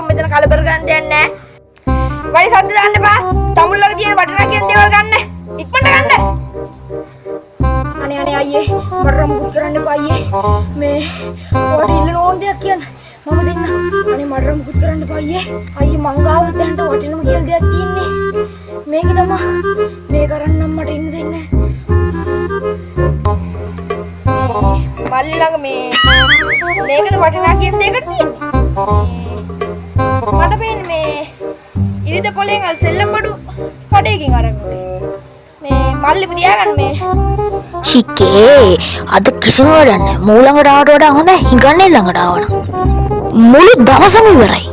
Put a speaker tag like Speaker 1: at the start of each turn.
Speaker 1: මෙතන කලබල ගන්න දෙයක් නැහැ. වඩි සද්ද දාන්න එපා. තමුල්ලක තියෙන වටිනා කියන දේවල් ගන්න. ඉක්මනට ගන්න. අනේ අයියේ මට රම්බුත් කරන්න එපා අයියේ. මේ ඔයාට ඉල්ලන ඕන දෙයක් කියන්න. මම දෙන්න. අනේ මට රම්බුත් කරන්න එපා අයියේ. අයියේ මං ගාව දැන්ට වටිනම කියලා දෙයක් තියෙන්නේ. මේක තමයි. මේ කරන්නම් මට ඉන්න දෙන්න. මල්ලි ළඟ මේකද වටිනා කියන දෙයකට තියෙන්නේ. මට පේන්නේ මේ ඉරිද පොලෙන් අර සෙල්ලම් බඩු කඩේකින් අරන් මේ මල්ලි පිටියාගන්න මේ
Speaker 2: චිකේ අද කිසිම වැඩක් නැහැ. මූ ළඟට ආවට වඩා හොඳයි හිඟන්නේ ළඟට ආවනම්. මුළු දවසම ඉවරයි.